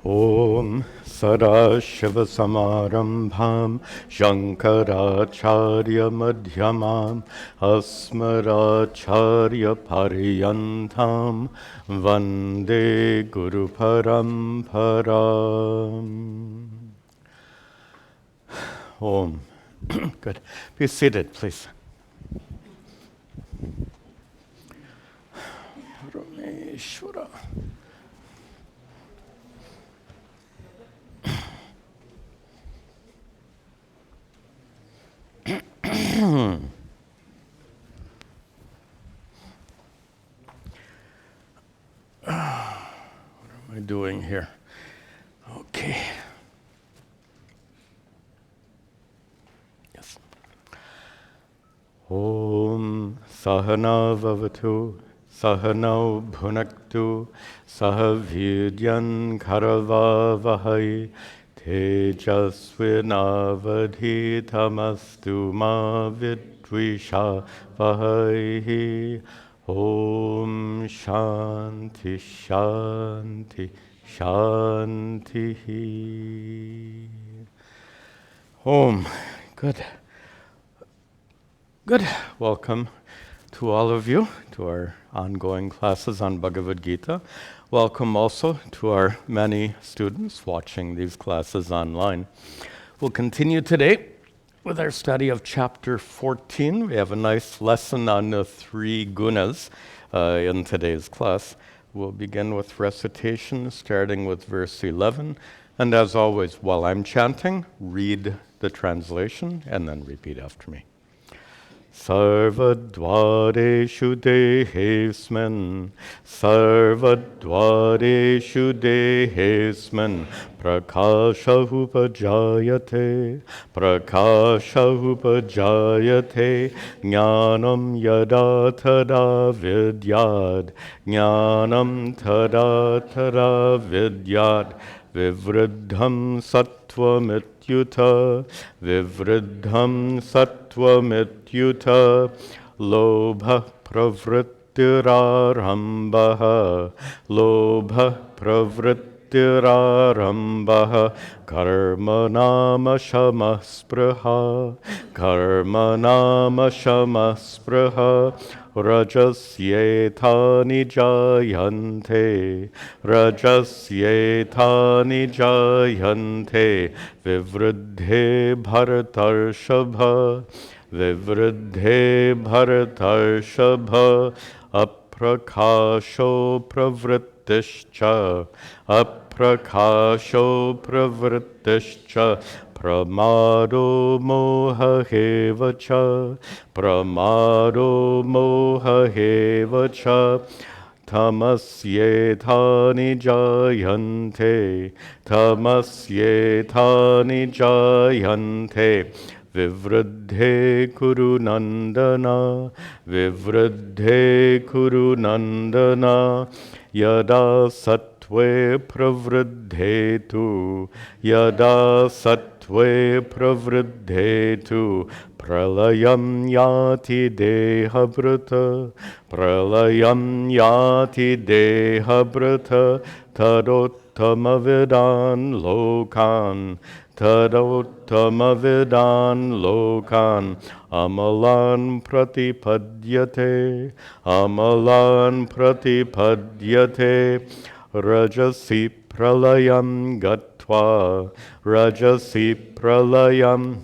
Om Sadashivasamarambham Shankaracharya Madhyamam Asmaracharya Pariyantam Vande Guru Paramparam. Om. Good. Be seated, please. Parameshwara. What am I doing here? Okay. Yes. Om Sahana Vavatu Sahano Bhunaktu Sahavidyan Karavavahai Tejasvinavadhitamastu ma vidvisha vahai. Om Shanti Shanti Shanti. Om. Good. Good. Welcome to all of you to our ongoing classes on Bhagavad Gita. Welcome also to our many students watching these classes online. We'll continue today with our study of chapter 14. We have a nice lesson on the three gunas in today's class. We'll begin with recitation starting with verse 11. And as always, while I'm chanting, read the translation and then repeat after me. Sarvadvareshu dehesman, sarvadvareshu dehesman, prakasha upajayate, prakasha upajayate, jnanam yada tada vidyad, jnanam tada tada vidyad, vivriddham sattva-mityuta, vivriddham sattva-mityuta, lobha pravrittirarambha, lobha pravrittirarambha, karma nama shama spruha, karma nama shama spruha, rajasyetani jayante, rajasyetani jayante, vivriddhe bharatarshabha, vivriddhe bharatarshabha, aprakasho pravrittischa, aprakasho pravrittischa, pramado moha hevacha, pramado moha hevacha, tamasyetani jayante, tamasyetani jayante, vivriddhe kuru nandana, vivriddhe kuru nandana, yada sattve pravriddhetu, yada sattve pravriddhetu, pralayam yati dehabrata, pralayam yati dehabrata, tadottamavidan lokan, tadottamavidan lokan, amalan pratipadyate, amalan pratipadyate, rajasi pralayam gatva, rajasi pralayam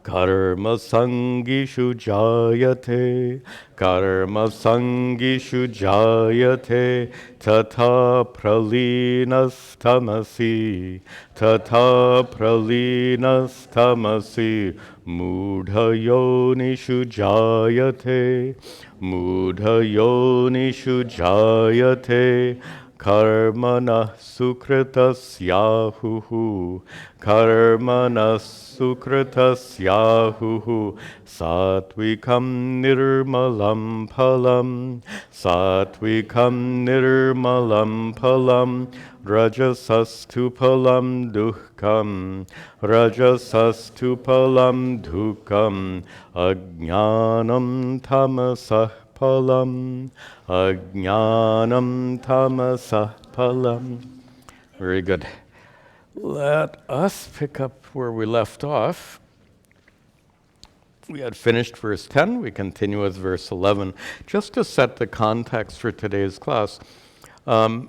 karma sangishu jayate, karma sangishu jayate, tata pralinastavasi, tata pralinastavasi, mudha yonishu jayate, mudha yonishu jayate, karmana sukritasyahuhu, karmana sukritasyahuhu, satvikam nirmalam phalam, satvikam nirmalam phalam, rajasastu phalam dukkam, rajasastu phalam dukkam, ajnanam tamasah phalam, ajnanam tamasah phalam. Very good. Let us pick up where we left off. We had finished verse 10. We continue with verse 11. Just to set the context for today's class, Gunatraya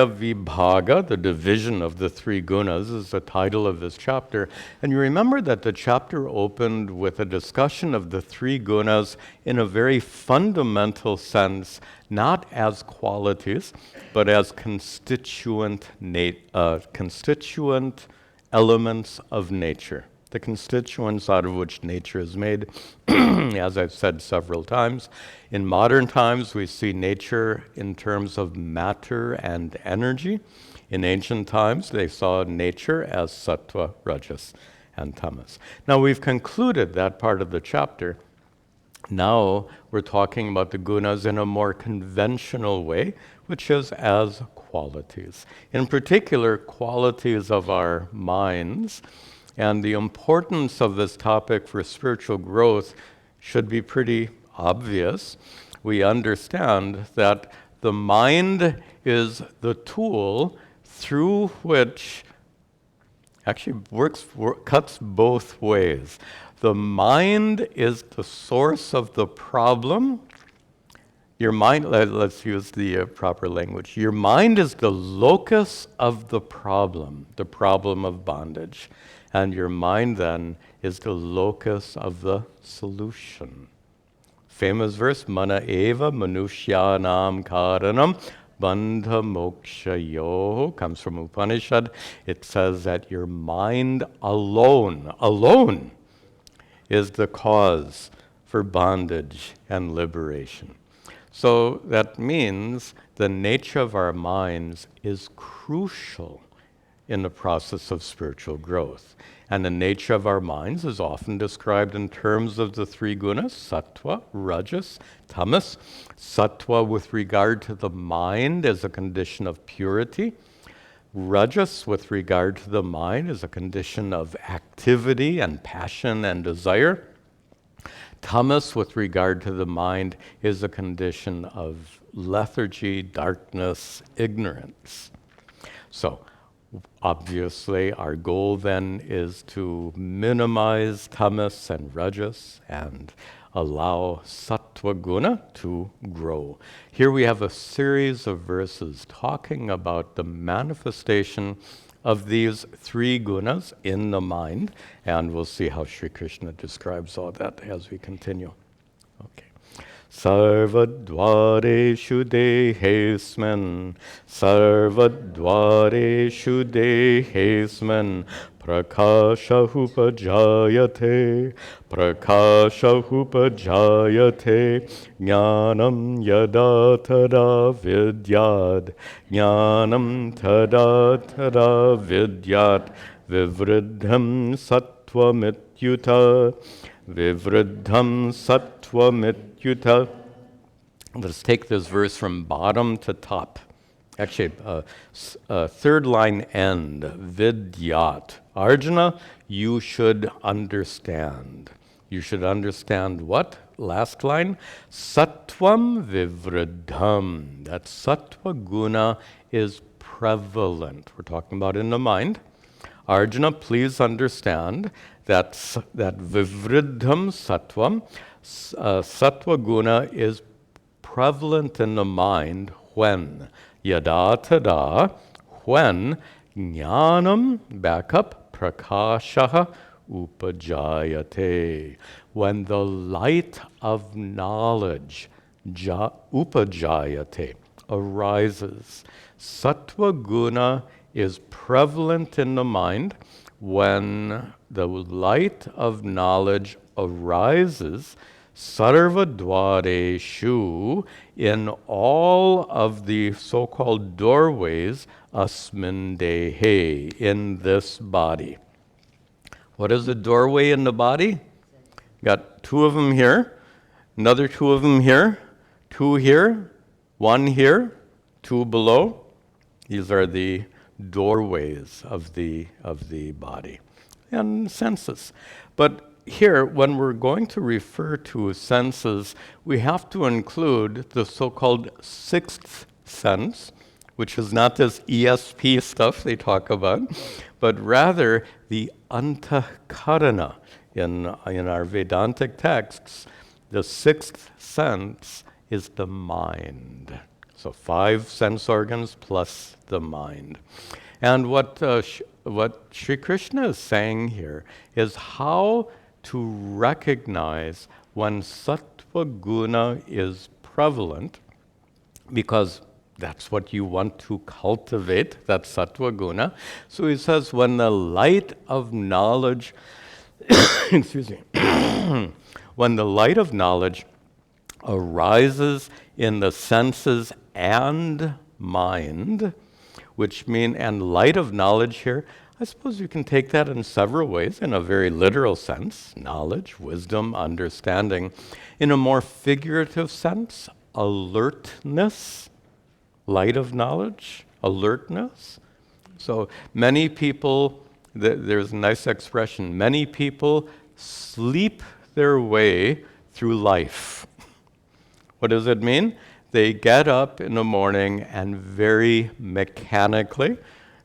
Vibhaga, the division of the three gunas, is the title of this chapter. And you remember that the chapter opened with a discussion of the three gunas in a very fundamental sense, not as qualities, but as constituent elements of nature. The constituents out of which nature is made, as I've said several times. In modern times, we see nature in terms of matter and energy. In ancient times, they saw nature as sattva, rajas, and tamas. Now, we've concluded that part of the chapter. Now, we're talking about the gunas in a more conventional way, which is as qualities. In particular, qualities of our minds. And the importance of this topic for spiritual growth should be pretty obvious. We understand that the mind is the tool through which actually cuts both ways. The mind is the source of the problem. Your mind, let's use the proper language. Your mind is the locus of the problem of bondage. And your mind then is the locus of the solution. Famous verse, Mana eva manushyanam karanam bandha mokshayo, comes from Upanishad. It says that your mind alone is the cause for bondage and liberation. So that means the nature of our minds is crucial in the process of spiritual growth. And the nature of our minds is often described in terms of the three gunas, sattva, rajas, tamas. Sattva with regard to the mind is a condition of purity. Rajas with regard to the mind is a condition of activity and passion and desire. Tamas with regard to the mind is a condition of lethargy, darkness, ignorance. So, obviously, our goal then is to minimize tamas and rajas and allow sattva guna to grow. Here we have a series of verses talking about the manifestation of these three gunas in the mind, and we'll see how Sri Krishna describes all that as we continue. Okay. Sarvadvareshu dehesman, sarvadvareshu dehesman, prakashahupajayate, prakashahupajayate, jnanam yada tada vidyad, jnanam tada tada vidyat, vivriddham sattvamityuta, vivriddham sattvamityuta. Let's take this verse from bottom to top. Actually, third line end, vidyat. Arjuna, you should understand. You should understand what? Last line, sattvam vivriddham. That sattva guna is prevalent. We're talking about in the mind. Arjuna, please understand that vivriddham sattvam, sattva guna is prevalent in the mind when yada tada, when jnanam, back up, prakashaha upajayate, when the light of knowledge, upajayate, arises. Sattva guna is prevalent in the mind when the light of knowledge arises, sarvadvareshu, in all of the so-called doorways, asmin dehe, in this body. What is the doorway in the body? Got two of them here, another two of them here, two here, one here, two below. These are the doorways of the body and senses. But here, when we're going to refer to senses, we have to include the so-called sixth sense, which is not this ESP stuff they talk about, but rather the antakarana. In our Vedantic texts, the sixth sense is the mind. So 5 sense organs plus the mind. And what Sri Krishna is saying here is how to recognize when sattva guna is prevalent, because that's what you want to cultivate, that sattva guna. So he says, when the light of knowledge, excuse me, when the light of knowledge arises in the senses and mind, which mean, and light of knowledge here, I suppose you can take that in several ways, in a very literal sense, knowledge, wisdom, understanding. In a more figurative sense, alertness, light of knowledge, alertness. So many people, there's a nice expression, many people sleep their way through life. What does it mean? They get up in the morning and very mechanically,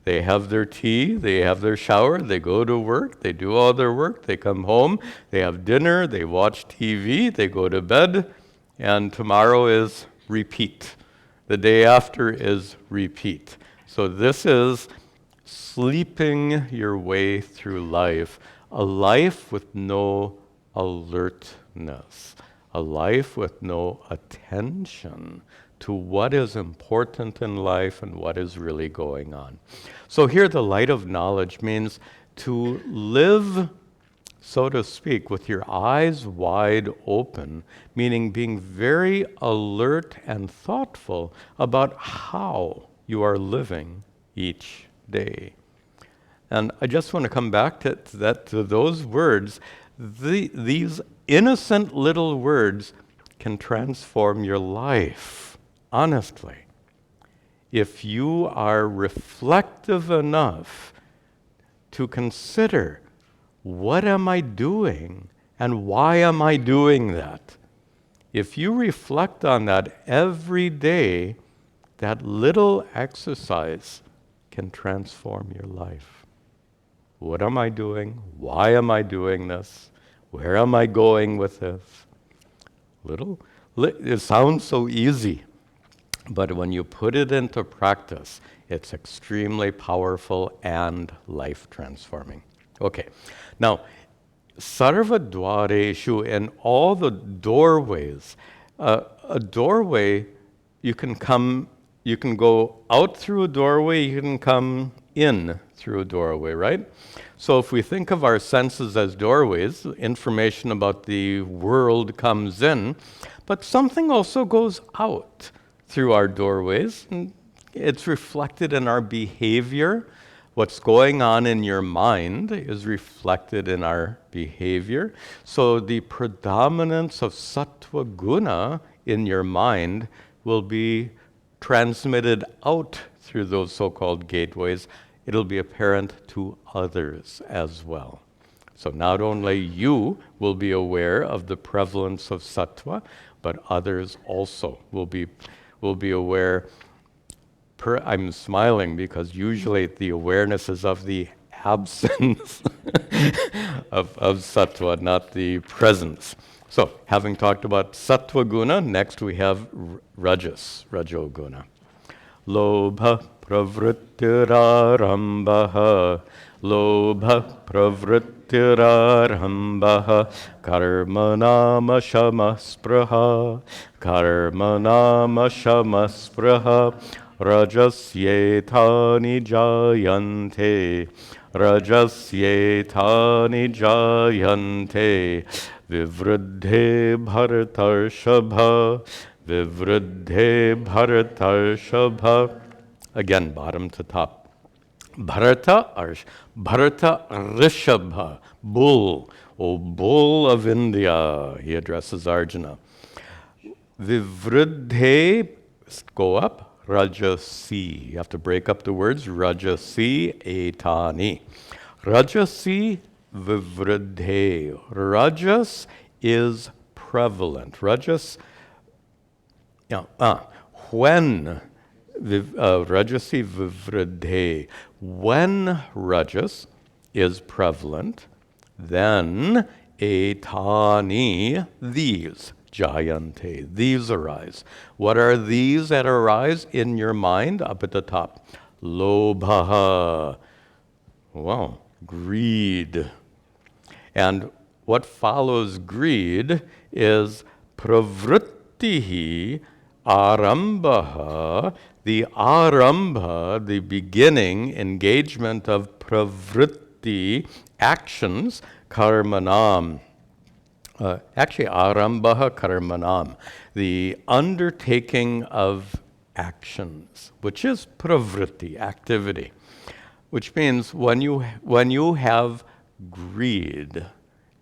they have their tea, they have their shower, they go to work, they do all their work, they come home, they have dinner, they watch TV, they go to bed, and tomorrow is repeat. The day after is repeat. So this is sleeping your way through life, a life with no alertness, a life with no attention to what is important in life and what is really going on. So here the light of knowledge means to live, so to speak, with your eyes wide open, meaning being very alert and thoughtful about how you are living each day. And I just want to come back to those words. These innocent little words can transform your life, honestly. If you are reflective enough to consider, what am I doing and why am I doing that? If you reflect on that every day, that little exercise can transform your life. What am I doing? Why am I doing this? Where am I going with this? It sounds so easy, but when you put it into practice, it's extremely powerful and life transforming. Okay, now, sarva dwareshu, in all the doorways, a doorway, you can go out through a doorway, you can come in through a doorway, right? So if we think of our senses as doorways, information about the world comes in, but something also goes out through our doorways, and it's reflected in our behavior. What's going on in your mind is reflected in our behavior. So the predominance of sattva guna in your mind will be transmitted out through those so-called gateways. It'll be apparent to others as well. So not only you will be aware of the prevalence of sattva, but others also will be aware. I'm smiling because usually the awareness is of the absence of sattva, not the presence. So, having talked about sattva guna, next we have rajo guna. Lobha pravrittirarambah, lobha pravrittirarambah, karmanama shamaspraha, karmanama shamaspraha, rajasyetani jayante, rajasyetani jayante, vivruddhe bharatarshabha, vivruddhe bharatarshabha. Again, bottom to top. Bharata Rishabha, bull, O bull of India, he addresses Arjuna. Vivruddhe, go up, rajasi. You have to break up the words, rajasi etani. Rajasi vivruddhe. Rajas is prevalent. Rajas, when Rajasi vivridhe. When rajas is prevalent, then etani, these, jayante, these arise. What are these that arise in your mind? Up at the top. Lobha. Wow, greed. And what follows greed is pravrittihi arambaha, the arambha, the beginning, engagement of pravritti, actions, karmanam. Actually, arambaha karmanam, the undertaking of actions, which is pravritti, activity. Which means when you have greed,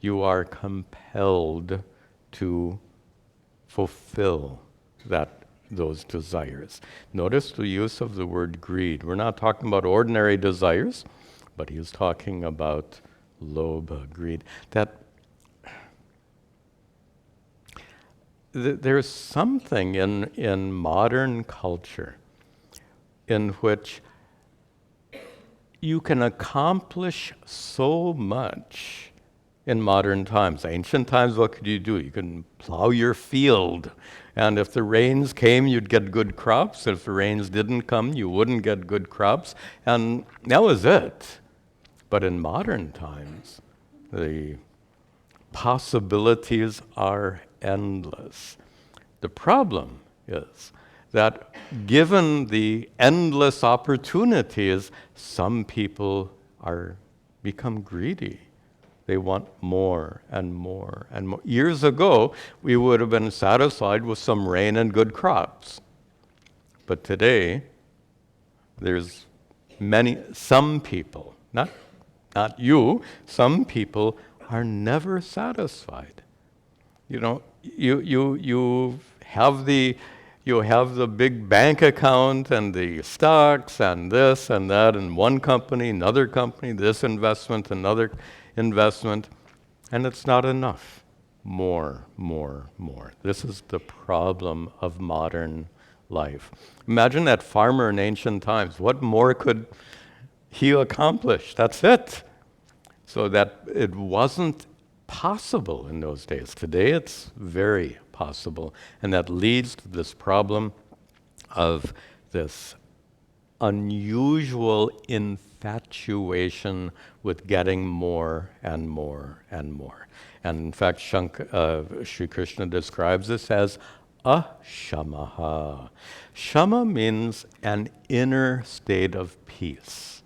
you are compelled to fulfill those desires. Notice the use of the word greed. We're not talking about ordinary desires, but he's talking about lobha, greed. There's something in modern culture in which you can accomplish so much in modern times. Ancient times, what could you do? You can plow your field, and if the rains came, you'd get good crops. If the rains didn't come, you wouldn't get good crops, and that was it. But in modern times, the possibilities are endless. The problem is that given the endless opportunities, some people become greedy. They want more and more and more. Years ago, we would have been satisfied with some rain and good crops. But today, there's some people, not you, some people are never satisfied. You know, you have the big bank account and the stocks and this and that and one company, another company, this investment, another investment, and it's not enough. More, more, more. This is the problem of modern life. Imagine that farmer in ancient times. What more could he accomplish? That's it. So that it wasn't possible in those days. Today it's very possible. And that leads to this problem of this unusual infatuation with getting more and more and more. And in fact, Sri Krishna describes this as ashamaha. Shama means an inner state of peace.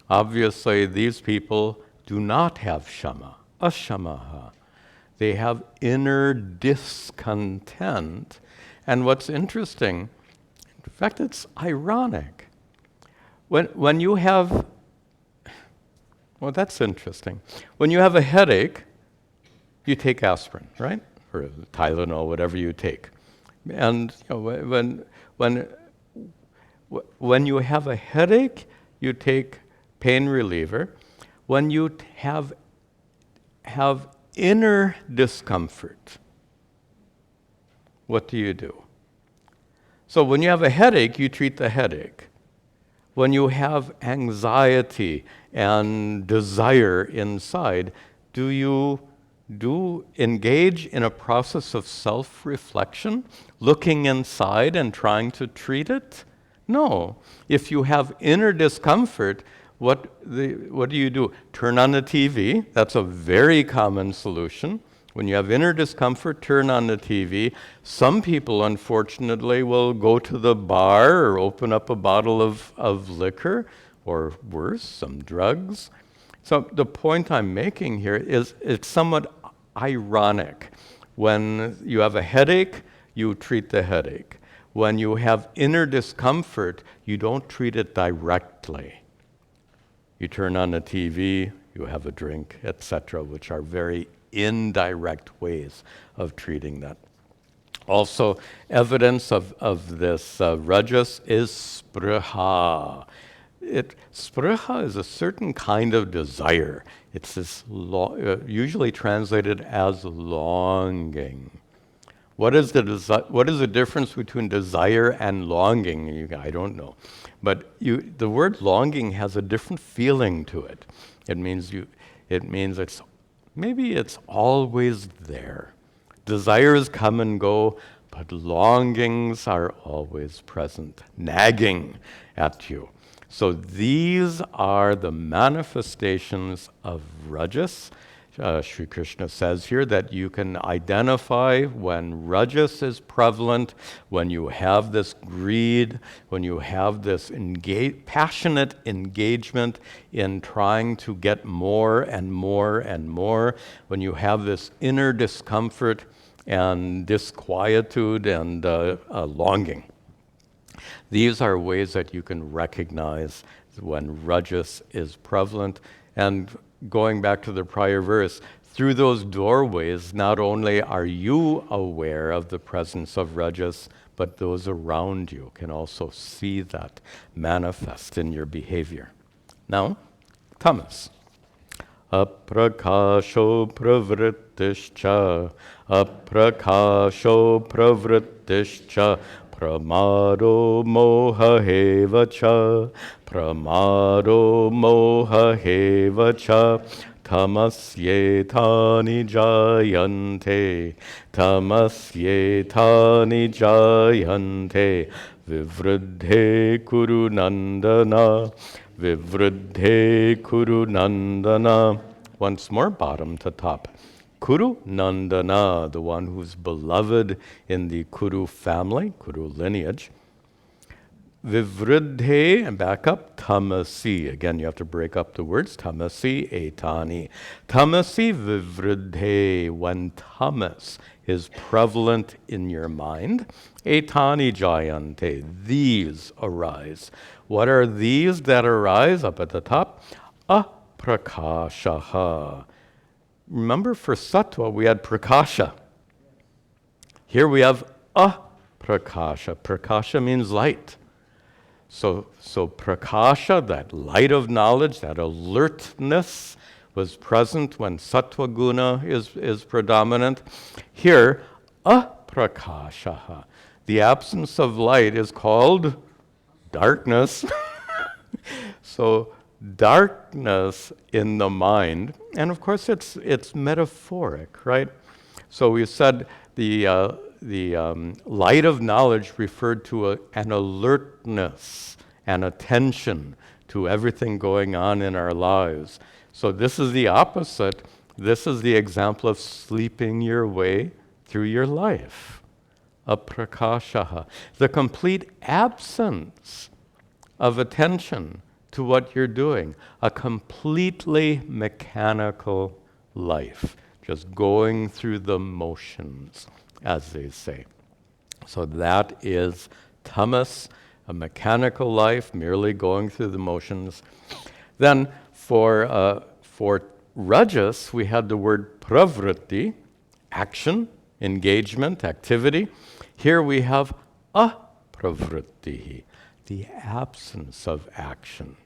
Obviously, these people do not have shama, ashamaha. They have inner discontent. And what's interesting, in fact, it's ironic. When you have, well, that's interesting. When you have a headache, you take aspirin, right? Or Tylenol, whatever you take. And you know, when you have a headache, you take pain reliever. When you have inner discomfort, what do? So when you have a headache, you treat the headache. When you have anxiety and desire inside, do you engage in a process of self-reflection, looking inside and trying to treat it? No. If you have inner discomfort, what do you do? Turn on the TV. That's a very common solution. When you have inner discomfort, turn on the TV. Some people, unfortunately, will go to the bar or open up a bottle of liquor, or worse, some drugs. So the point I'm making here is it's somewhat ironic. When you have a headache, you treat the headache. When you have inner discomfort, you don't treat it directly. You turn on the TV, you have a drink, etc., which are very indirect ways of treating that. Also, evidence of this rajas is spriha. Spriha is a certain kind of desire. It's this usually translated as longing. What is the difference between desire and longing? I don't know. But the word longing has a different feeling to it. It means maybe it's always there. Desires come and go, but longings are always present, nagging at you. So these are the manifestations of rajas. Sri Krishna says here that you can identify when rajas is prevalent, when you have this greed, when you have this passionate engagement in trying to get more and more and more, when you have this inner discomfort and disquietude and longing. These are ways that you can recognize when rajas is prevalent. And going back to the prior verse, through those doorways, not only are you aware of the presence of rajas, but those around you can also see that manifest in your behavior. Now, tamas. Aprakasho pravrittischa, aprakasho pravrittischa, pramado moha hevacha, pramado moha hevacha, tamasyetani jayante, tamasyetani jayante, vivruddhe kuru nandana, vivruddhe kuru nandana. Once more, bottom to top. Kuru Nandana, the one who's beloved in the Kuru family, Kuru lineage. Vivruddhe, and back up, tamasi. Again, you have to break up the words. Tamasi etani. Tamasi vivruddhe, when tamas is prevalent in your mind. Etani jayante, these arise. What are these that arise? Up at the top. Aprakashaha. Remember, for sattva, we had prakasha. Here we have aprakasha. Prakasha means light. So prakasha, that light of knowledge, that alertness, was present when sattva guna is predominant. Here, aprakasha, the absence of light, is called darkness. So darkness in the mind, and of course it's metaphoric, right? So we said the light of knowledge referred to an alertness, an attention to everything going on in our lives. So this is the opposite. This is the example of sleeping your way through your life. Aprakashaha, the complete absence of attention to what you're doing, a completely mechanical life, just going through the motions, as they say. So that is tamas, a mechanical life, merely going through the motions. Then for rajas, we had the word pravritti, action, engagement, activity. Here we have apravrittihi, the absence of action.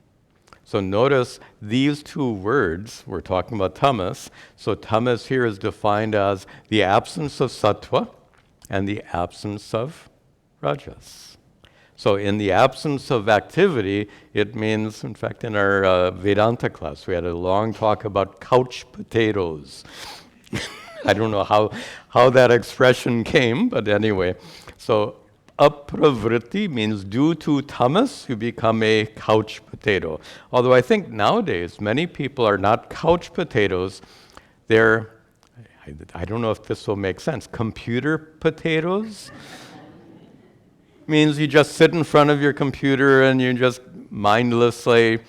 So notice these two words, we're talking about tamas. So tamas here is defined as the absence of sattva and the absence of rajas. So in the absence of activity, it means, in fact, in our Vedanta class, we had a long talk about couch potatoes. I don't know how that expression came, but anyway. So apravritti means due to tamas, you become a couch potato. Although I think nowadays many people are not couch potatoes, they're, I don't know if this will make sense, computer potatoes? Means you just sit in front of your computer and you just mindlessly,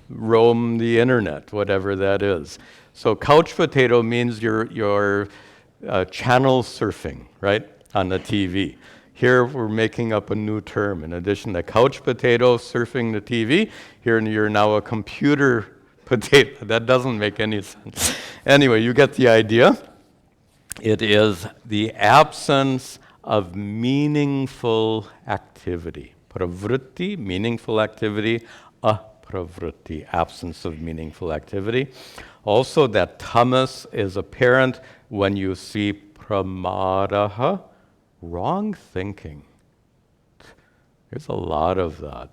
roam the internet, whatever that is. So couch potato means you're channel surfing, right, on the TV. Here we're making up a new term. In addition to couch potato, surfing the TV, here you're now a computer potato. That doesn't make any sense. Anyway, you get the idea. It is the absence of meaningful activity. Pravritti, meaningful activity. Apravritti, absence of meaningful activity. Also, that tamas is apparent when you see pramadaha, wrong thinking. There's a lot of that.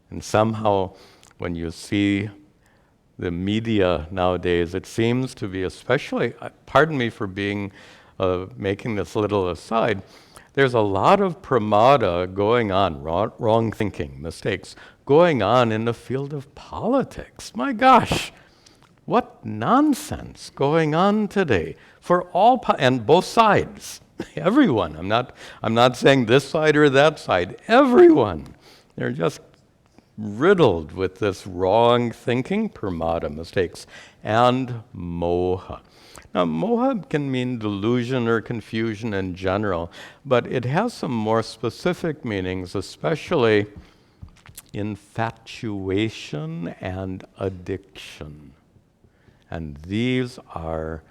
And somehow, when you see the media nowadays, it seems to be especially, pardon me for making this little aside, there's a lot of pramada going on, wrong thinking, mistakes, going on in the field of politics. My gosh, what nonsense going on today for all, and both sides, everyone. I'm not saying this side or that side, everyone. They're just riddled with this wrong thinking, pramada, mistakes, and moha. Now, moha can mean delusion or confusion in general, but it has some more specific meanings, especially infatuation and addiction. And these are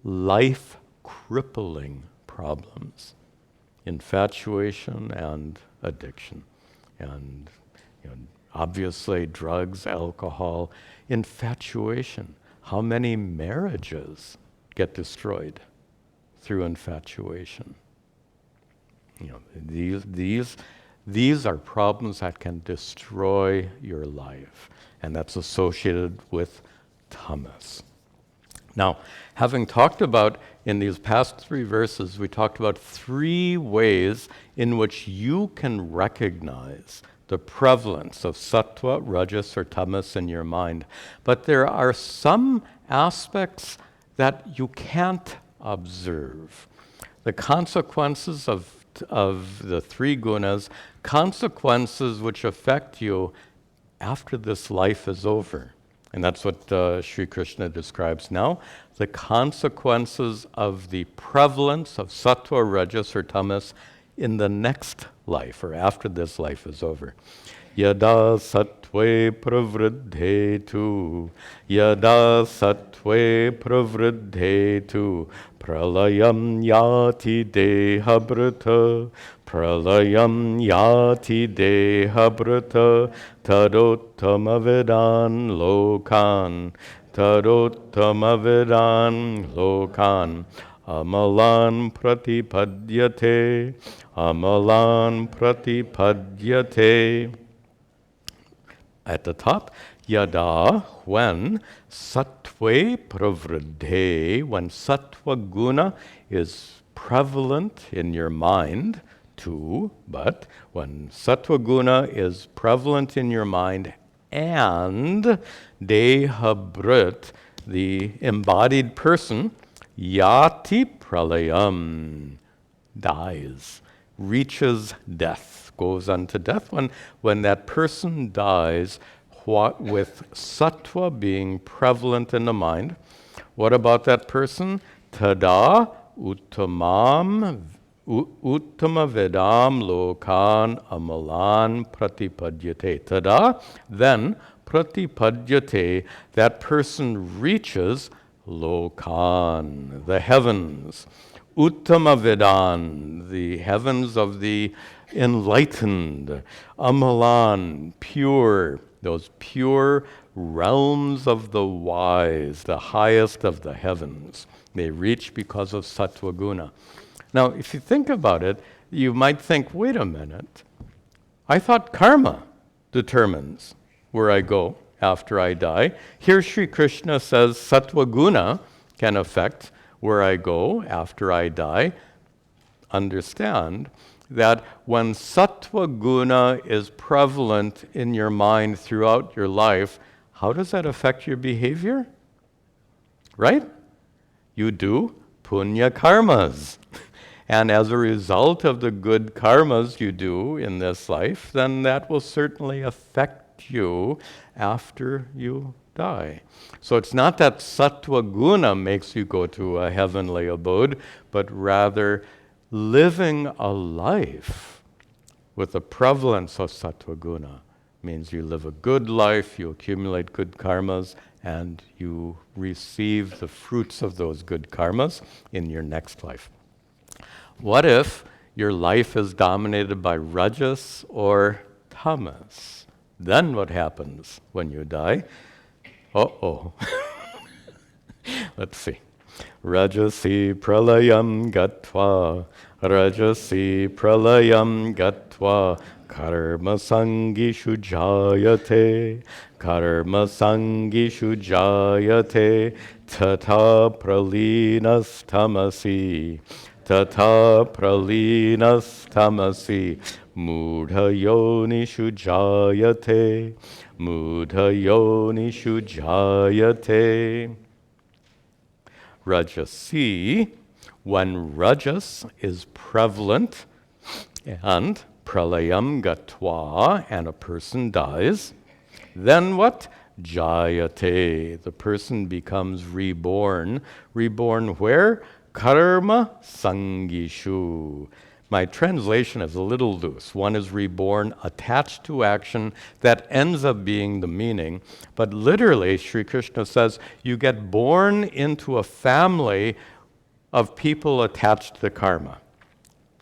life-crippling problems. Infatuation and addiction. And obviously drugs, alcohol, infatuation. How many marriages get destroyed through infatuation? These are problems that can destroy your life, and that's associated with tamas. Now, having talked about, in these past 3 verses, we talked about 3 ways in which you can recognize the prevalence of sattva, rajas, or tamas in your mind. But there are some aspects that you can't observe. The consequences of the 3 gunas, consequences which affect you after this life is over. And that's what Sri Krishna describes now. The consequences of the prevalence of sattva, rajas, or tamas in the next life, or after this life is over. Yada sattve pravriddhetu, yada sattve pravriddhetu, pralayam yati dehabrata, pralayam yati dehabrata, tadottamavidan lokan, tadottamavidan lokan, amalan pratipadyate, amalan pratipadyate. At the top, yada, when, sattve pravriddhe, when sattva guna is prevalent in your mind, too, but when sattva guna is prevalent in your mind and dehabrit, the embodied person, yati pralayam, dies, reaches death, goes unto death. When that person dies, with sattva being prevalent in the mind, what about that person? Tada uttama vedam lokan amalan pratipadyate. Tada, then pratipadyate, that person reaches lokan, the heavens. Uttama Vedan, the heavens of the enlightened. Amalan, pure, those pure realms of the wise, the highest of the heavens. They reach because of sattva guna. Now, if you think about it, you might think, wait a minute, I thought karma determines where I go after I die. Here Sri Krishna says sattva guna can affect where I go after I die. Understand that when sattva guna is prevalent in your mind throughout your life, how does that affect your behavior? Right? You do punya karmas. And as a result of the good karmas you do in this life, then that will certainly affect you after you die. So it's not that sattva guna makes you go to a heavenly abode, but rather living a life with the prevalence of sattva guna means you live a good life, you accumulate good karmas, and you receive the fruits of those good karmas in your next life. What if your life is dominated by rajas or tamas? Then what happens when you die? Uh-oh. Let's see. Rajasi pralayam gatva, Rajasi pralayam gatva, Karma sangishu jayate, Karma sangishu jayate, Tata pralinas tamasi, Tata pralinas tamasi, Mudha yonishu jayate, Mudha yonishu jayate. Rajasi, when Rajas is prevalent and pralayam gatva, and a person dies, then what? Jayate, the person becomes reborn. Reborn where? Karma sangishu. My translation is a little loose. One is reborn, attached to action. That ends up being the meaning. But literally, Sri Krishna says, you get born into a family of people attached to karma.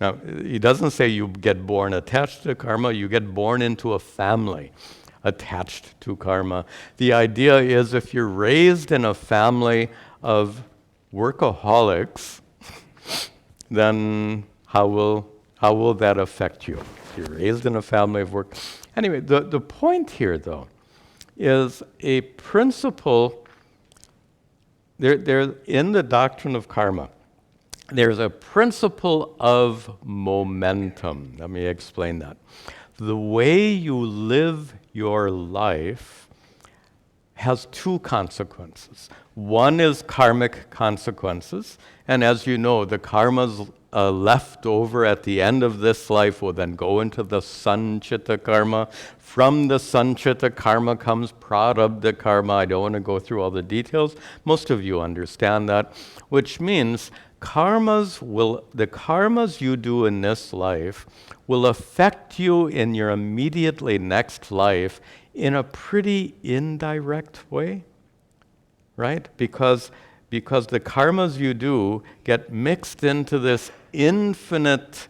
Now, he doesn't say you get born attached to karma, you get born into a family attached to karma. The idea is if you're raised in a family of workaholics, then how will that affect you? If you're raised in a family of work. Anyway, the point here, though, is a principle. There in the doctrine of karma, there's a principle of momentum. Let me explain that. The way you live your life has two consequences. One is karmic consequences, and as you know, the karmas left over at the end of this life will then go into the sanchita karma. From the sanchita karma comes prarabdha karma. I don't want to go through all the details. Most of you understand that, which means the karmas you do in this life will affect you in your immediately next life in a pretty indirect way, right? Because the karmas you do get mixed into this infinite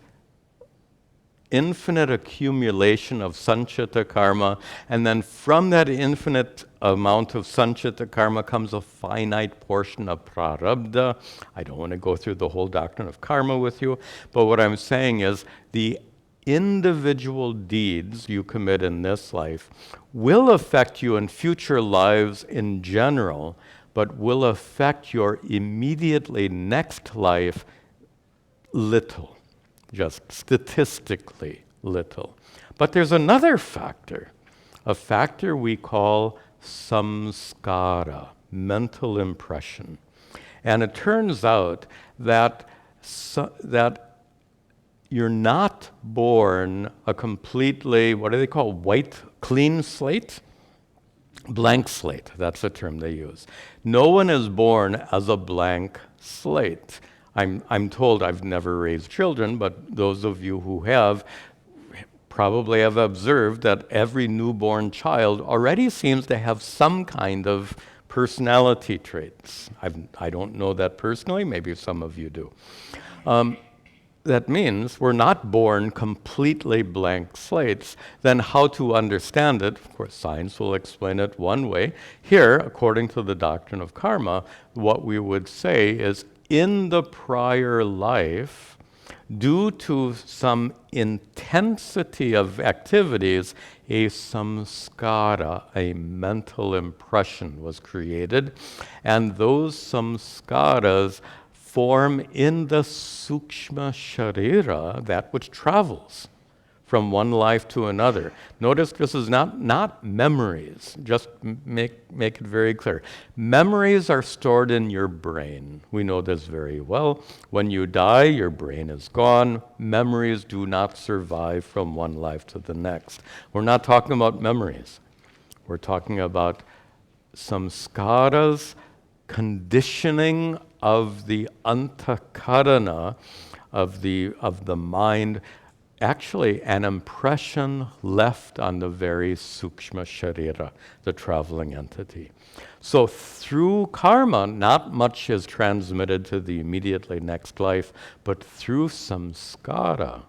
accumulation of sanchita karma, and then from that infinite amount of sanchita karma comes a finite portion of prarabdha. I don't want to go through the whole doctrine of karma with you, but what I'm saying is the individual deeds you commit in this life will affect you in future lives in general, but will affect your immediately next life little, just statistically little. But there's another factor, a factor we call samskara, mental impression. And it turns out that you're not born a completely, what do they call, white, clean slate? Blank slate, that's the term they use. No one is born as a blank slate. I'm told, I've never raised children, but those of you who have probably have observed that every newborn child already seems to have some kind of personality traits. I don't know that personally, maybe some of you do. That means we're not born completely blank slates. Then how to understand it? Of course, science will explain it one way. Here, according to the doctrine of karma, what we would say is in the prior life, due to some intensity of activities, a samskara, a mental impression was created, and those samskaras form in the sukshma sharira, that which travels from one life to another. Notice this is not memories. Just make it very clear. Memories are stored in your brain. We know this very well. When you die, your brain is gone. Memories do not survive from one life to the next. We're not talking about memories. We're talking about samskaras, conditioning of the antakarana, of the mind, actually an impression left on the very sukshma sharira, the traveling entity. So through karma, not much is transmitted to the immediately next life, but through samskara,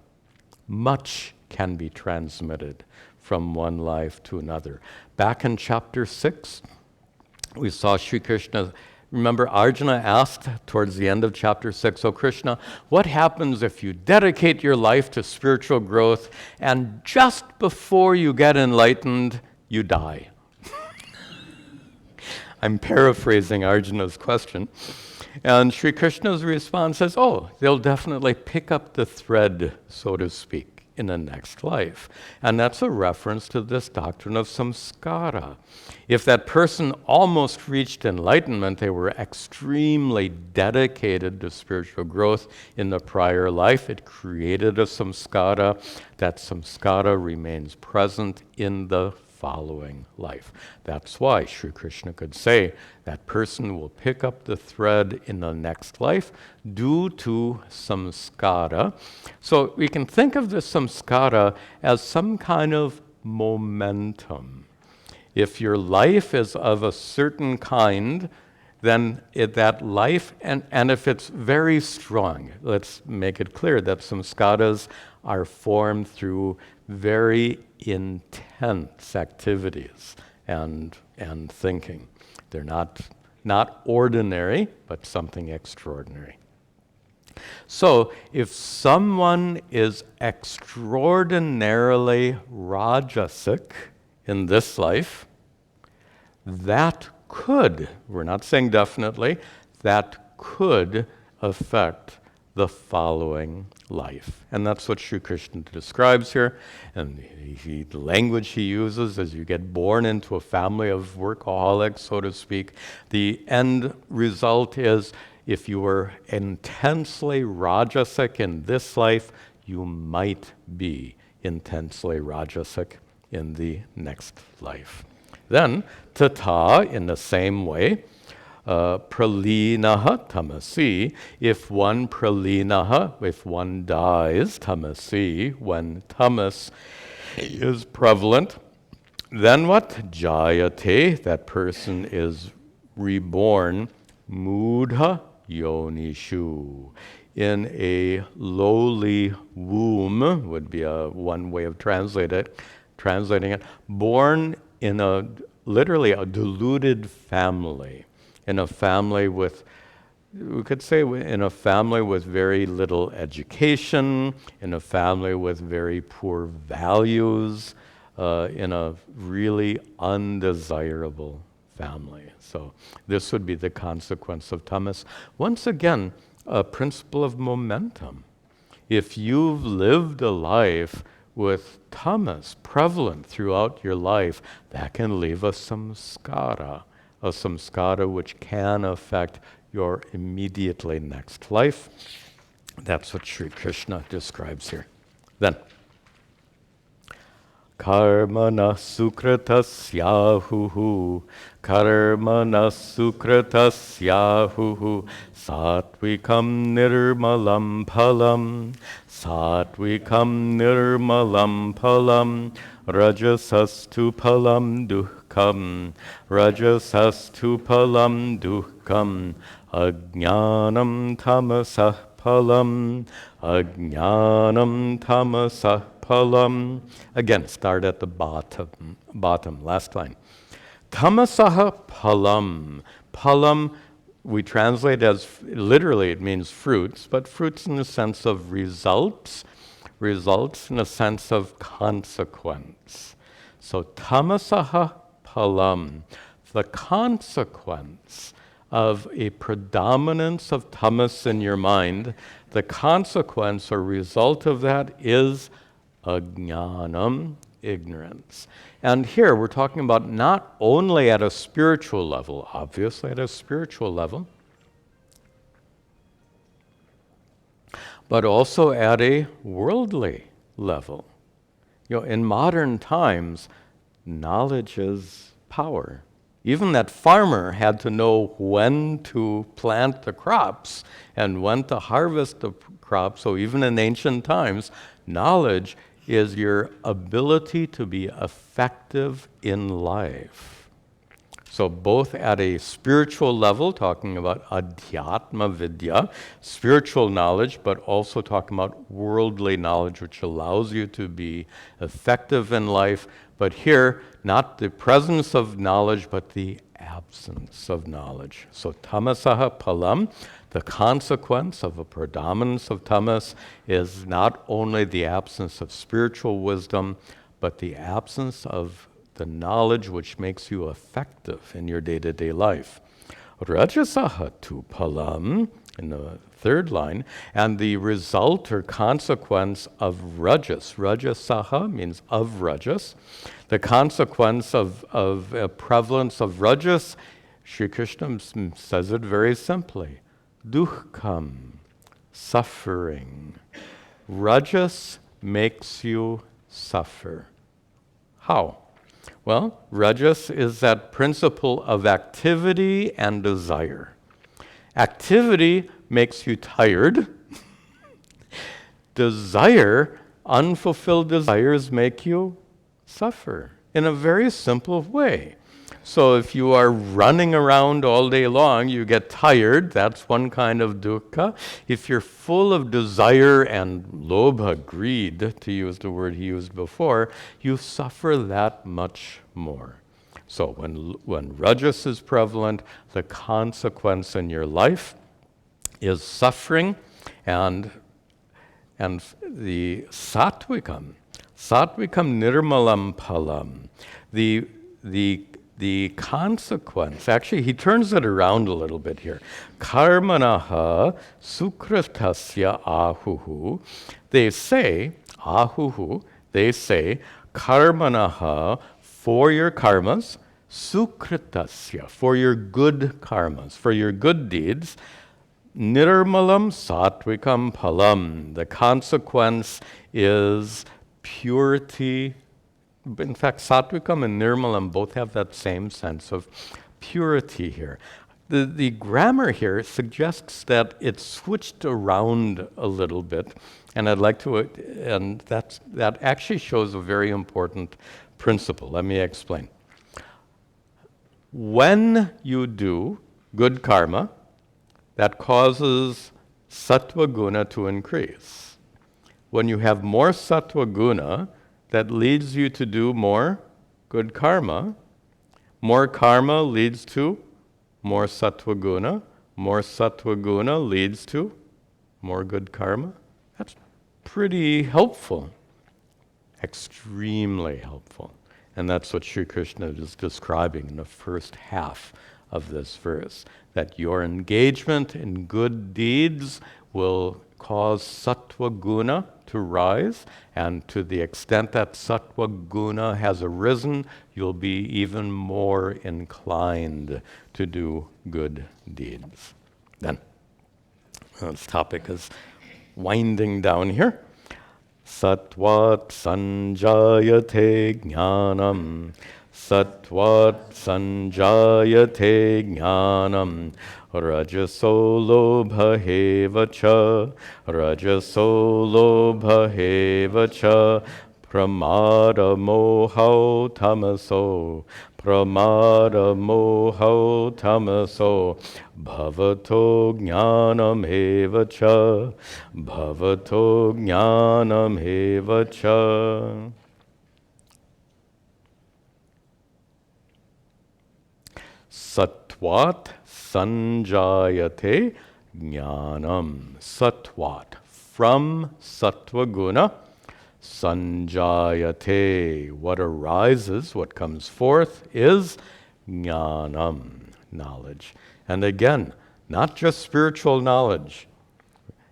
much can be transmitted from one life to another. Back in chapter 6, we saw Sri Krishna Remember, Arjuna asked towards the end of chapter 6, "O Krishna, what happens if you dedicate your life to spiritual growth and just before you get enlightened, you die?" I'm paraphrasing Arjuna's question. And Sri Krishna's response is, oh, they'll definitely pick up the thread, so to speak, in the next life. And that's a reference to this doctrine of samskara. If that person almost reached enlightenment, they were extremely dedicated to spiritual growth in the prior life. It created a samskara. That samskara remains present in the following life. That's why Sri Krishna could say that person will pick up the thread in the next life due to samskara. So we can think of this samskara as some kind of momentum. If your life is of a certain kind, then that life, and if it's very strong, let's make it clear that samskaras are formed through very intense activities and thinking. They're not ordinary, but something extraordinary. So if someone is extraordinarily rajasic in this life, that could, we're not saying definitely, that could affect the following life. And that's what Sri Krishna describes here. And the language he uses is you get born into a family of workaholics, so to speak. The end result is if you were intensely rajasic in this life, you might be intensely rajasic in the next life. Then, tata, in the same way, pralinaha tamasi, if one pralinaha, if one dies, tamasi, when tamas is prevalent, then what? Jayate, that person is reborn, mudha yonishu, in a lowly womb, would be one way of translating it, born in literally a deluded family, in a family with, we could say in a family with very little education, in a family with very poor values, in a really undesirable family. So this would be the consequence of tamas. Once again, a principle of momentum. If you've lived a life with tamas prevalent throughout your life, that can leave a samskara which can affect your immediately next life. That's what Sri Krishna describes here. Then, karmana sukritasyahuhu, karmana sukritasyahuhu, satvikam nirmalam phalam, satvikam nirmalam phalam, rajasastu phalam dukkam, rajasastu phalam dukkam, ajnanam tamasah phalam, ajnanam tamasah phalam. Again, start at the bottom, last line. Tamasaha phalam. Phalam, we translate as, literally it means fruits, but fruits in the sense of results in a sense of consequence. So tamasaha phalam, the consequence of a predominance of tamas in your mind, the consequence or result of that is ajnanam, ignorance. And here we're talking about not only at a spiritual level, obviously at a spiritual level, but also at a worldly level. In modern times, knowledge is power. Even that farmer had to know when to plant the crops and when to harvest the crops. So even in ancient times, knowledge is your ability to be effective in life. So both at a spiritual level, talking about adhyatma vidya, spiritual knowledge, but also talking about worldly knowledge, which allows you to be effective in life, But here, not the presence of knowledge, but the absence of knowledge. So tamasaha palam, the consequence of a predominance of tamas, is not only the absence of spiritual wisdom, but the absence of the knowledge which makes you effective in your day-to-day life. Rajasaha tu palam, in the third line, and the result or consequence of rajas. Rajasaha means of rajas. The consequence of a prevalence of rajas, Sri Krishna says it very simply. Dukkam, suffering. Rajas makes you suffer. How? Well, rajas is that principle of activity and desire. Activity makes you tired. Desire, unfulfilled desires make you suffer in a very simple way. So if you are running around all day long, you get tired. That's one kind of dukkha. If you're full of desire and lobha, greed, to use the word he used before, you suffer that much more. So when rajas is prevalent, the consequence in your life is suffering, and the satvikam nirmalam palam, the consequence, actually he turns it around a little bit here. Karmanaha sukritasya ahuhu. They say karmanaha, for your karmas, sukritasya, for your good karmas, for your good deeds, nirmalam satvikam palam. The consequence is purity. In fact, satvikam and nirmalam both have that same sense of purity here. The grammar here suggests that it's switched around a little bit, and that actually shows a very important principle. Let me explain. When you do good karma, that causes sattva guna to increase. When you have more sattva guna, that leads you to do more good karma. More karma leads to more sattva guna. More sattva guna leads to more good karma. That's pretty helpful. Extremely helpful. And that's what Sri Krishna is describing in the first half of this verse, that your engagement in good deeds will cause sattva guna to rise, and to the extent that sattva guna has arisen, you'll be even more inclined to do good deeds. Then, this topic is winding down here. Sattvat sanjayate jnanam. Sattvat sanjayate jnanam. Rajaso lobha hevacha. Rajaso lobha hevacha. Pramada moho tamaso. Pramada moho tamaso. Bhavato jnanam hevacha. Bhavato jnanam hevacha. Sattvat sanjayate jnanam. Sattvat, from sattva guna, sanjayate, what arises, what comes forth is jnanam, knowledge. And again, not just spiritual knowledge.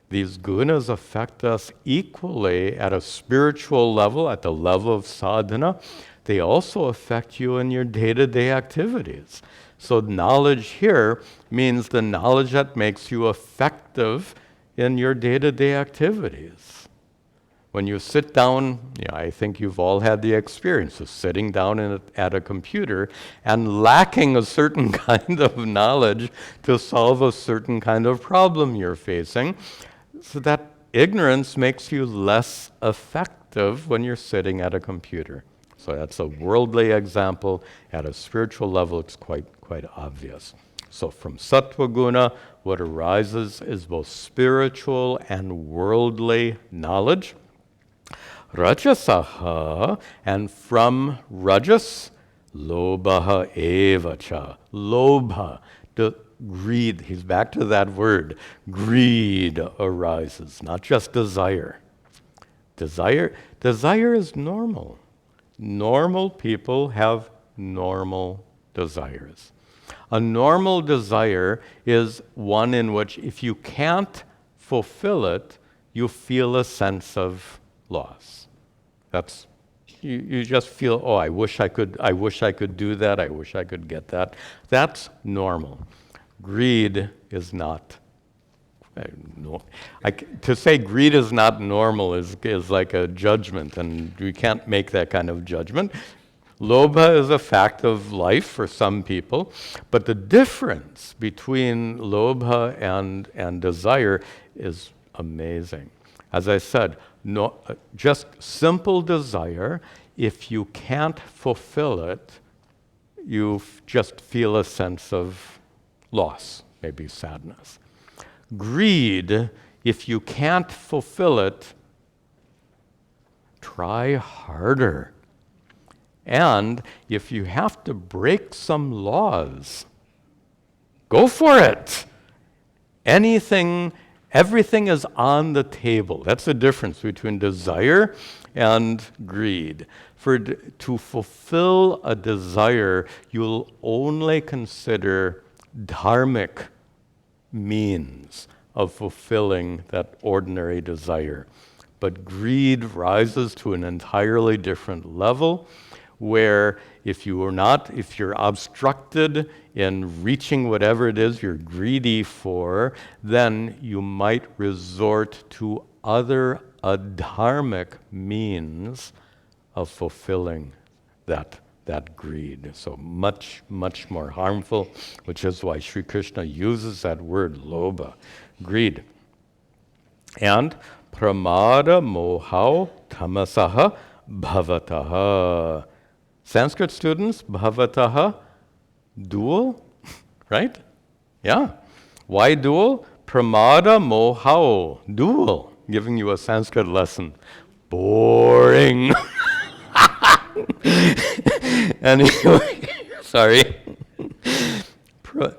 These gunas affect us equally at a spiritual level, at the level of sadhana. They also affect you in your day-to-day activities. So knowledge here means the knowledge that makes you effective in your day-to-day activities. When you sit down, I think you've all had the experience of sitting down at a computer and lacking a certain kind of knowledge to solve a certain kind of problem you're facing. So that ignorance makes you less effective when you're sitting at a computer. So that's a worldly example. At a spiritual level, it's quite obvious. So from sattva guna, what arises is both spiritual and worldly knowledge. Rajasaha, and from rajas, lobha evacha. Lobha, the greed, he's back to that word, greed arises, not just desire. Desire is normal. Normal people have normal desires. A normal desire is one in which if you can't fulfill it, you feel a sense of loss. That's you just feel, oh, I wish I could do that, I wish I could get that. That's normal. Greed is not. To say greed is not normal is like a judgment, and we can't make that kind of judgment. Lobha is a fact of life for some people, but the difference between lobha and desire is amazing. As I said, just simple desire, if you can't fulfill it, you just feel a sense of loss, maybe sadness. Greed, if you can't fulfill it, try harder. And if you have to break some laws, go for it. Everything is on the table. That's the difference between desire and greed. To fulfill a desire, you'll only consider dharmic means of fulfilling that ordinary desire. But greed rises to an entirely different level, where if you're obstructed in reaching whatever it is you're greedy for, then you might resort to other adharmic means of fulfilling that greed. So much, much more harmful, which is why Sri Krishna uses that word, lobha, greed. And pramada mohau tamasaha bhavataha. Sanskrit students, bhavataha, dual, right? Yeah. Why dual? Pramada mohau, dual. Giving you a Sanskrit lesson. Boring. Anyway, sorry.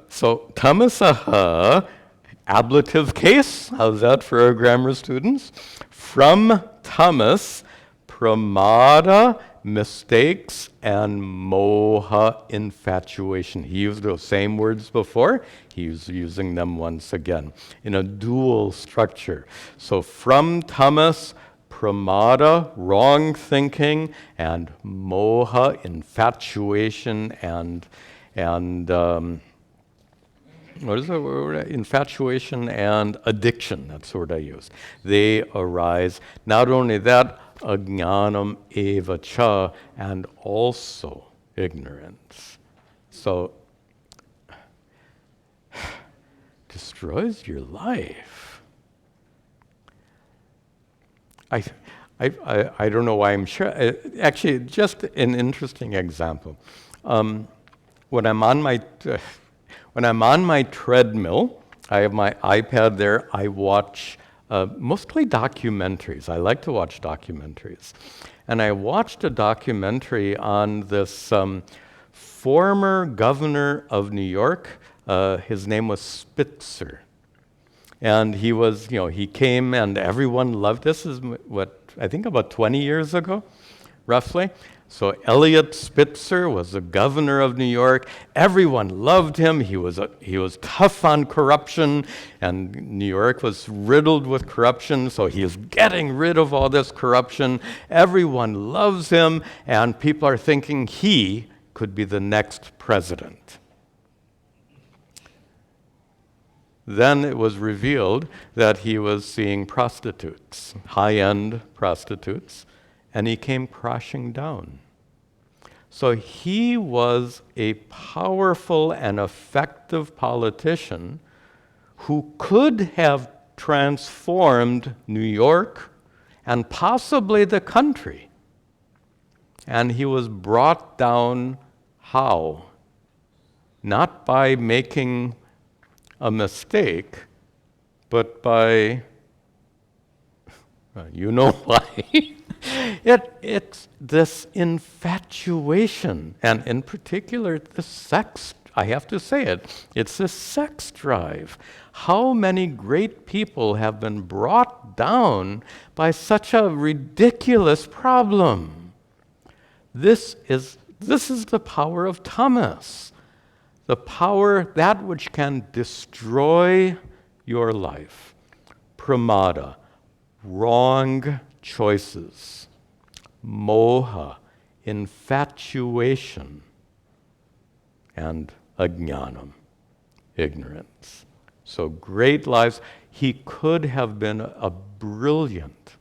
So, tamasaha, ablative case. How's that for our grammar students? From tamas, pramada, mistakes, and moha, infatuation. He used those same words before. He's using them once again in a dual structure. So from tamas, pramada, wrong thinking, and moha, infatuation, and what is the word? Infatuation and addiction. That's the word I used. They arise. Not only that, ajnanam eva cha, and also ignorance. So, destroys your life. I don't know why I'm sure. Actually, just an interesting example. When I'm on my treadmill, I have my iPad there. I watch mostly documentaries. I like to watch documentaries. And I watched a documentary on this former governor of New York. His name was Spitzer. And he came and everyone loved. This is I think about 20 years ago, roughly. So Eliot Spitzer was the governor of New York. Everyone loved him. He was tough on corruption, and New York was riddled with corruption, so he is getting rid of all this corruption. Everyone loves him, and people are thinking he could be the next president. Then it was revealed that he was seeing prostitutes, high-end prostitutes, and he came crashing down. So he was a powerful and effective politician who could have transformed New York and possibly the country. And he was brought down how? Not by making a mistake, but by You know why. It's this infatuation, and in particular, the sex. I have to say it. It's the sex drive. How many great people have been brought down by such a ridiculous problem? This is the power of tamas, the power, that which can destroy your life. Pramada, wrong choices. Moha, infatuation. And ajnanam, ignorance. So great lives. He could have been a brilliant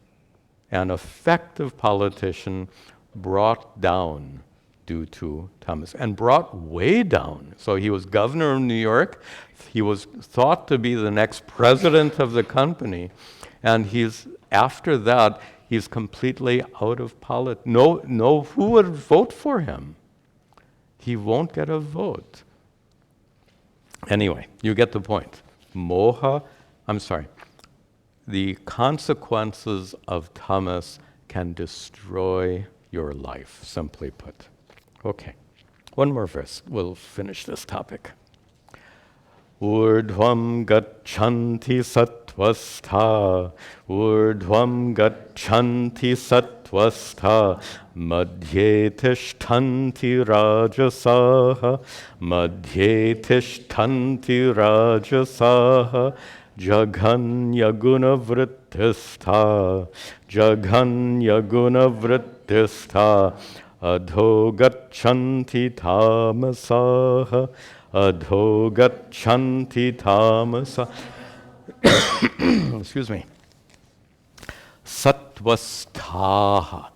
and effective politician, brought down due to tamas, and brought way down. So he was governor of New York. He was thought to be the next president of the company. And after that, he's completely out of politics. No, who would vote for him? He won't get a vote. Anyway, you get the point. The consequences of tamas can destroy your life, simply put. Okay, one more verse. We'll finish this topic. Urdhvam gachanti sattvastha, urdhvam gachanti sattvastha, madhye tishtanti rajasaha, madhye tishtanti rajasaha, jaghanya guna vrittistha, jaghanya guna vrittistha, adho gachanti tamasaha, adho gachanti tamasa. Excuse me. Sattvasthaha,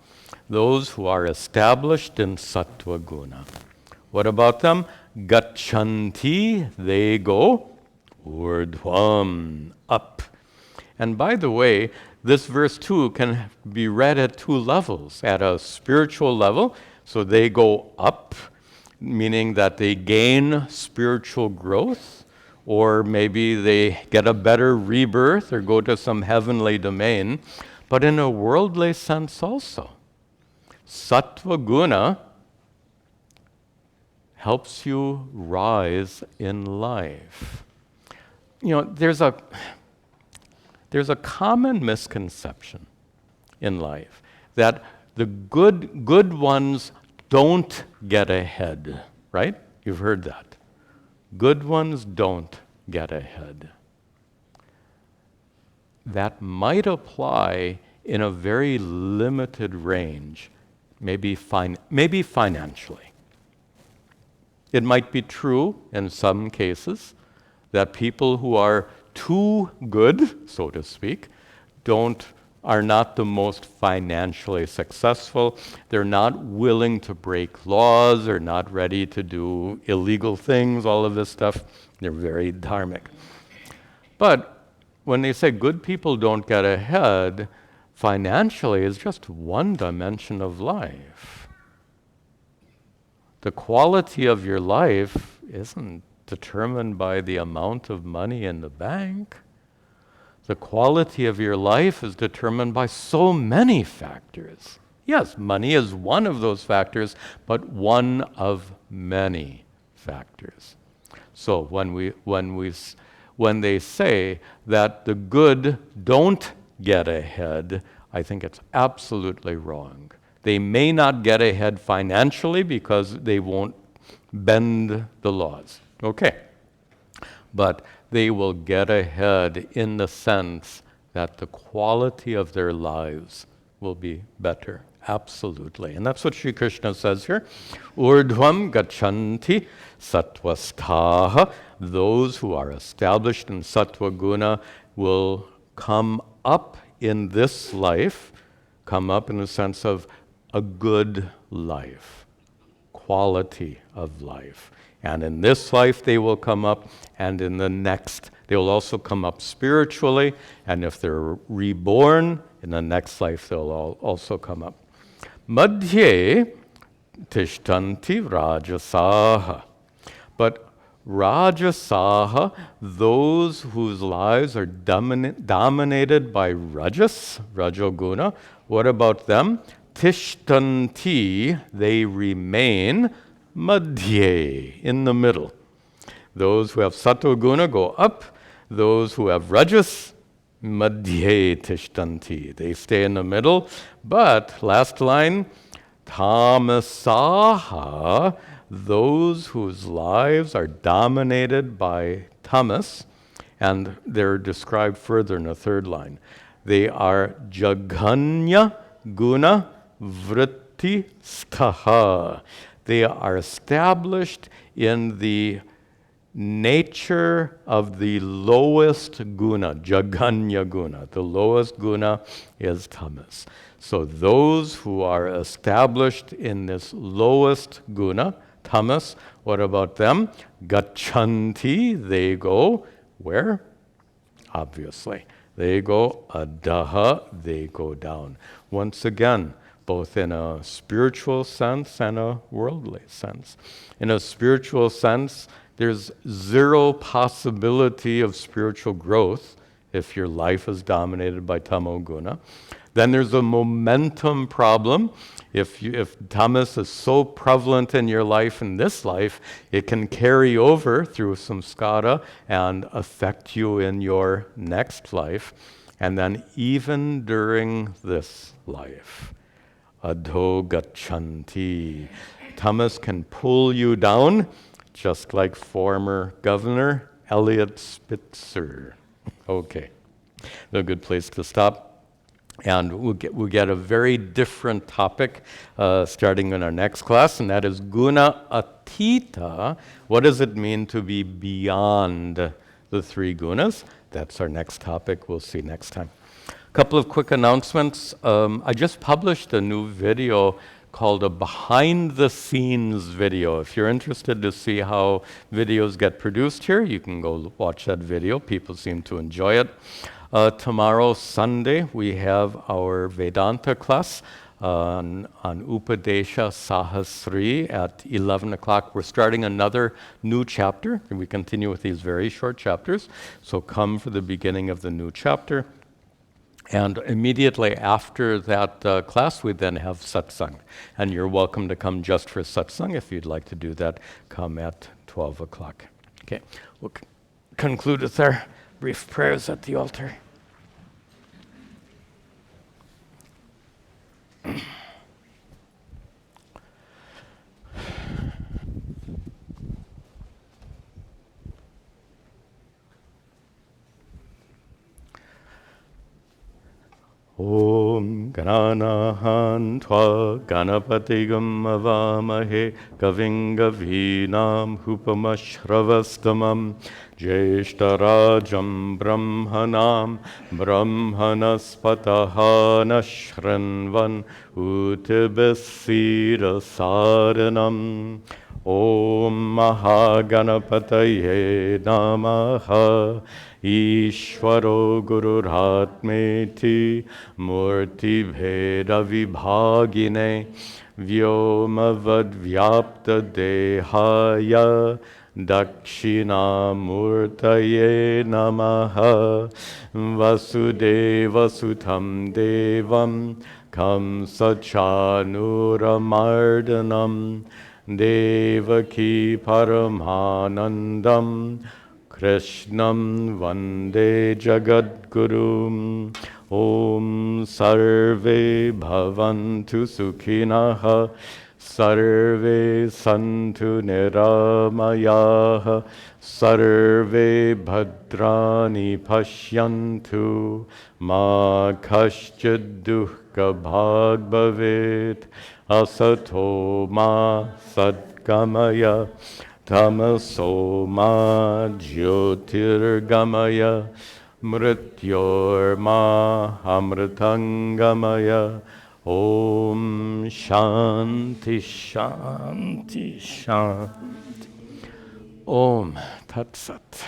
those who are established in sattva guna. What about them? Gachanti, they go urdhvam, up. And by the way, this verse 2 can be read at two levels. At a spiritual level, so they go up, meaning that they gain spiritual growth, or maybe they get a better rebirth or go to some heavenly domain, but in a worldly sense also. Sattva guna helps you rise in life. There's a common misconception in life that the good ones don't get ahead, right? You've heard that. Good ones don't get ahead. That might apply in a very limited range, maybe financially. It might be true in some cases that people who are too good, so to speak, are not the most financially successful. They're not willing to break laws, they're not ready to do illegal things, all of this stuff. They're very dharmic. But when they say good people don't get ahead, financially is just one dimension of life. The quality of your life isn't determined by the amount of money in the bank. The quality of your life is determined by so many factors. Yes, money is one of those factors, but one of many factors. So when they say that the good don't get ahead, I think it's absolutely wrong. They may not get ahead financially because they won't bend the laws. Okay. But they will get ahead in the sense that the quality of their lives will be better. Absolutely. And that's what Sri Krishna says here. Urdhvam gachanti sattvasthaha. Those who are established in sattva guna will come up in this life, come up in the sense of a good life, quality of life. And in this life they will come up, and in the next they will also come up spiritually, and if they're reborn, in the next life they'll also come up. Madhye tishtanti rajasaha. But Rajasaha, those whose lives are dominated by rajas, rajoguna. What about them? Tishtanti, they remain madhye, in the middle. Those who have satoguna go up. Those who have rajas, madhye tishtanti. They stay in the middle. But, last line, tamasaha, those whose lives are dominated by tamas, and they're described further in the third line. They are jaganya guna vritti staha. They are established in the nature of the lowest guna, jaganya guna. The lowest guna is tamas. So those who are established in this lowest guna, tamas, what about them? Gachanti, they go where? Obviously. They go adaha, they go down. Once again, both in a spiritual sense and a worldly sense. In a spiritual sense, there's zero possibility of spiritual growth if your life is dominated by tamoguna. Then there's a momentum problem. If tamas is so prevalent in your life in this life, it can carry over through samskara and affect you in your next life. And then even during this life, adho gachanti. Tamas can pull you down, just like former Governor Elliot Spitzer. Okay, a good place to stop. And we'll get a very different topic starting in our next class, and that is guna atita. What does it mean to be beyond the three gunas? That's our next topic. We'll see next time. A couple of quick announcements. I just published a new video called a behind-the-scenes video. If you're interested to see how videos get produced here, you can go watch that video. People seem to enjoy it. Tomorrow, Sunday, we have our Vedanta class on Upadesha Sahasri at 11 o'clock. We're starting another new chapter, and we continue with these very short chapters. So come for the beginning of the new chapter. And immediately after that class, we then have satsang. And you're welcome to come just for satsang. If you'd like to do that, come at 12 o'clock. Okay, we'll conclude with our brief prayers at the altar. Om Gananahan Tva Ganapatigam Avamahe Kaving Gavinam Hupamashravastamam Jeshtarajam Brahmanam Brahmanaspatahana Shranvan Utibasira Saranam Om Mahaganapataye Namaha Ishvaro Gururatmeti Murti Bheda Vibhagine Vyomavad Vyapta Dehaya Dakshina Murtaye Namaha Vasudeva Sutam Devam Kamsachanuramardanam Devaki Paramanandam Krishnam Vande Jagadgurum Om Sarve Bhavantu Sukhinaha Sarve Santu Niramayaha Sarve Bhadrani Pashyantu Ma Kaschid Dukkha Bhag Bhavet Asato Ma Sadgamaya Tamaso ma jyotirgamaya mrityor ma amritangamaya Om Shanti Shanti Shanti Om Tat Sat.